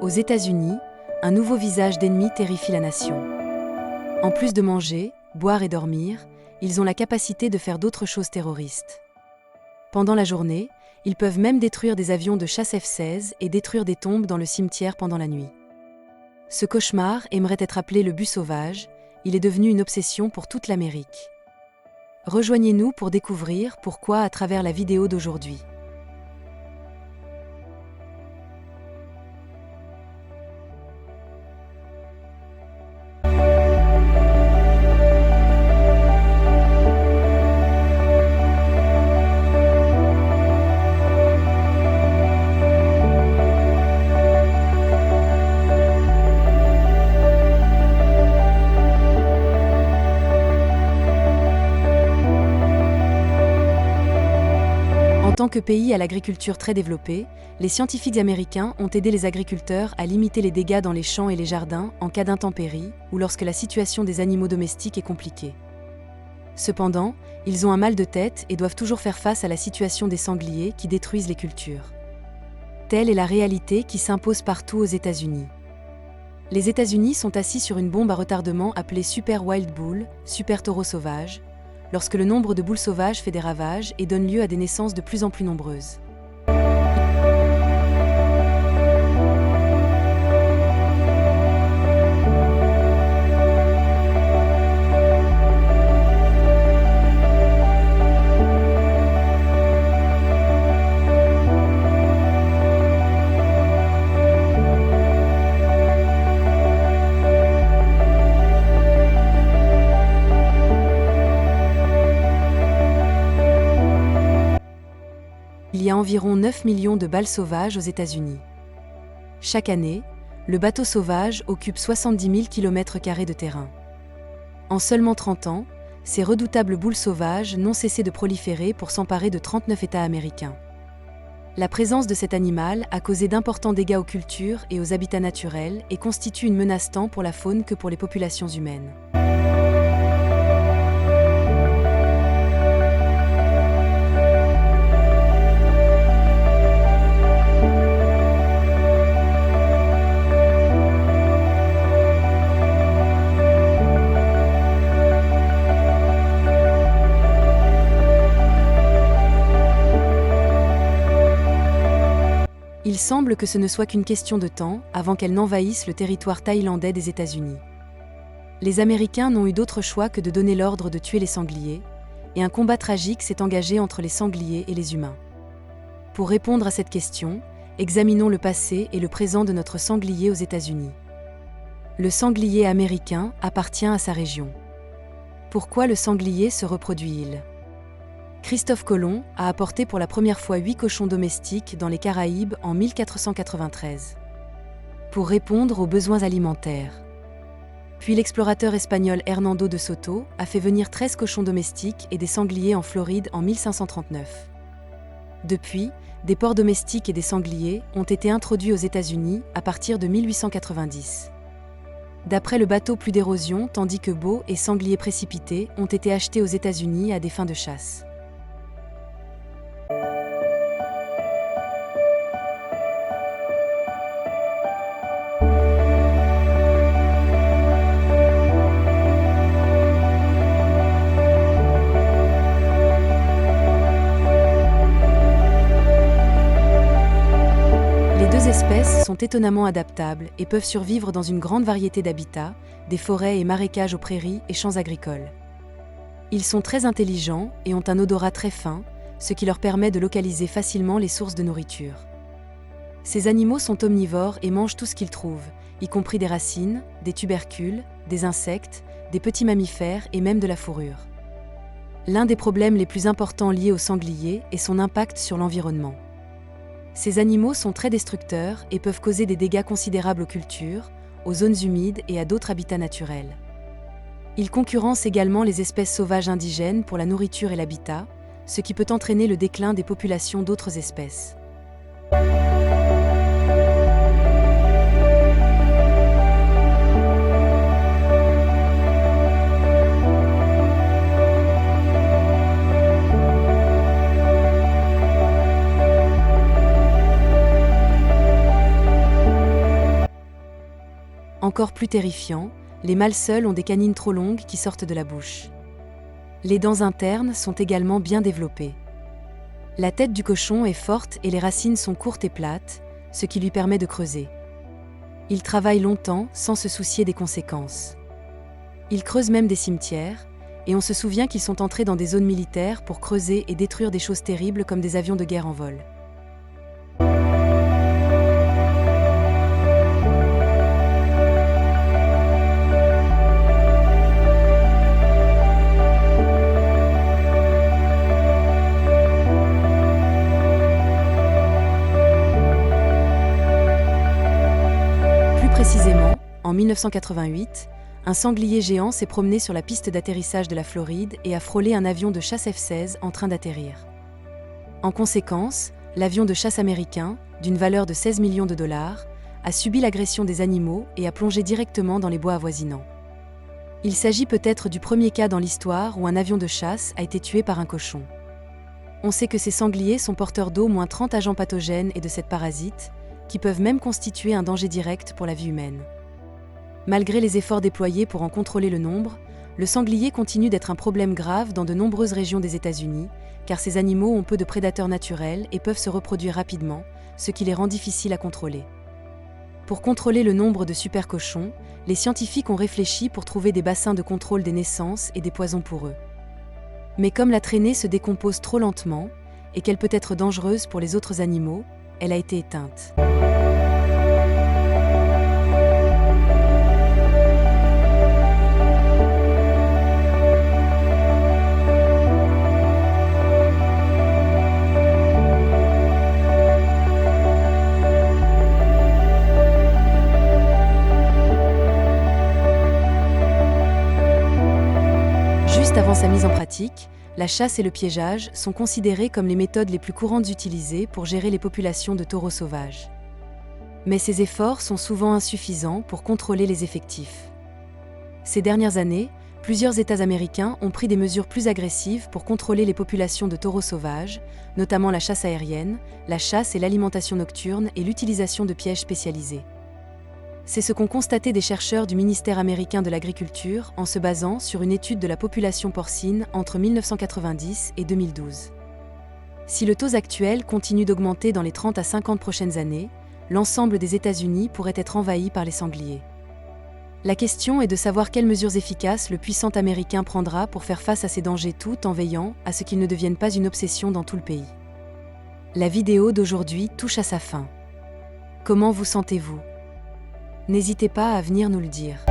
Aux États-Unis, un nouveau visage d'ennemi terrifie la nation. En plus de manger, boire et dormir, ils ont la capacité de faire d'autres choses terroristes. Pendant la journée, ils peuvent même détruire des avions de chasse F-16 et détruire des tombes dans le cimetière pendant la nuit. Ce cauchemar aimerait être appelé le but sauvage, il est devenu une obsession pour toute l'Amérique. Rejoignez-nous pour découvrir pourquoi à travers la vidéo d'aujourd'hui. En tant que pays à l'agriculture très développée, les scientifiques américains ont aidé les agriculteurs à limiter les dégâts dans les champs et les jardins en cas d'intempéries ou lorsque la situation des animaux domestiques est compliquée. Cependant, ils ont un mal de tête et doivent toujours faire face à la situation des sangliers qui détruisent les cultures. Telle est la réalité qui s'impose partout aux États-Unis. Les États-Unis sont assis sur une bombe à retardement appelée Super Wild Bull, Super Taureau Sauvage, lorsque le nombre de boules sauvages fait des ravages et donne lieu à des naissances de plus en plus nombreuses. Il y a environ 9 millions de bâles sauvages aux États-Unis. Chaque année, le bateau sauvage occupe 70 000 km² de terrain. En seulement 30 ans, ces redoutables boules sauvages n'ont cessé de proliférer pour s'emparer de 39 États américains. La présence de cet animal a causé d'importants dégâts aux cultures et aux habitats naturels et constitue une menace tant pour la faune que pour les populations humaines. Il semble que ce ne soit qu'une question de temps avant qu'elles n'envahissent le territoire thaïlandais des États-Unis. Les Américains n'ont eu d'autre choix que de donner l'ordre de tuer les sangliers, et un combat tragique s'est engagé entre les sangliers et les humains. Pour répondre à cette question, examinons le passé et le présent de notre sanglier aux États-Unis. Le sanglier américain appartient à sa région. Pourquoi le sanglier se reproduit-il ? Christophe Colomb a apporté pour la première fois 8 cochons domestiques dans les Caraïbes en 1493. Pour répondre aux besoins alimentaires. Puis l'explorateur espagnol Hernando de Soto a fait venir 13 cochons domestiques et des sangliers en Floride en 1539. Depuis, des porcs domestiques et des sangliers ont été introduits aux États-Unis à partir de 1890. D'après le bateau, plus d'érosion, tandis que beaux et sangliers précipités ont été achetés aux États-Unis à des fins de chasse. Les deux espèces sont étonnamment adaptables et peuvent survivre dans une grande variété d'habitats, des forêts et marécages aux prairies et champs agricoles. Ils sont très intelligents et ont un odorat très fin, ce qui leur permet de localiser facilement les sources de nourriture. Ces animaux sont omnivores et mangent tout ce qu'ils trouvent, y compris des racines, des tubercules, des insectes, des petits mammifères et même de la fourrure. L'un des problèmes les plus importants liés au sanglier est son impact sur l'environnement. Ces animaux sont très destructeurs et peuvent causer des dégâts considérables aux cultures, aux zones humides et à d'autres habitats naturels. Ils concurrencent également les espèces sauvages indigènes pour la nourriture et l'habitat, ce qui peut entraîner le déclin des populations d'autres espèces. Encore plus terrifiant, les mâles seuls ont des canines trop longues qui sortent de la bouche. Les dents internes sont également bien développées. La tête du cochon est forte et les racines sont courtes et plates, ce qui lui permet de creuser. Il travaille longtemps sans se soucier des conséquences. Il creuse même des cimetières, et on se souvient qu'ils sont entrés dans des zones militaires pour creuser et détruire des choses terribles comme des avions de guerre en vol. Plus précisément, en 1988, un sanglier géant s'est promené sur la piste d'atterrissage de la Floride et a frôlé un avion de chasse F-16 en train d'atterrir. En conséquence, l'avion de chasse américain, d'une valeur de 16 millions de dollars, a subi l'agression des animaux et a plongé directement dans les bois avoisinants. Il s'agit peut-être du premier cas dans l'histoire où un avion de chasse a été tué par un cochon. On sait que ces sangliers sont porteurs d'au moins 30 agents pathogènes et de cette parasite, qui peuvent même constituer un danger direct pour la vie humaine. Malgré les efforts déployés pour en contrôler le nombre, le sanglier continue d'être un problème grave dans de nombreuses régions des États-Unis, car ces animaux ont peu de prédateurs naturels et peuvent se reproduire rapidement, ce qui les rend difficiles à contrôler. Pour contrôler le nombre de super-cochons, les scientifiques ont réfléchi pour trouver des bassins de contrôle des naissances et des poisons pour eux. Mais comme la traînée se décompose trop lentement, et qu'elle peut être dangereuse pour les autres animaux, elle a été éteinte. Juste avant sa mise en pratique, la chasse et le piégeage sont considérés comme les méthodes les plus courantes utilisées pour gérer les populations de taureaux sauvages. Mais ces efforts sont souvent insuffisants pour contrôler les effectifs. Ces dernières années, plusieurs États américains ont pris des mesures plus agressives pour contrôler les populations de taureaux sauvages, notamment la chasse aérienne, la chasse et l'alimentation nocturne et l'utilisation de pièges spécialisés. C'est ce qu'ont constaté des chercheurs du ministère américain de l'Agriculture en se basant sur une étude de la population porcine entre 1990 et 2012. Si le taux actuel continue d'augmenter dans les 30 à 50 prochaines années, l'ensemble des États-Unis pourrait être envahi par les sangliers. La question est de savoir quelles mesures efficaces le puissant américain prendra pour faire face à ces dangers tout en veillant à ce qu'ils ne deviennent pas une obsession dans tout le pays. La vidéo d'aujourd'hui touche à sa fin. Comment vous sentez-vous ? N'hésitez pas à venir nous le dire.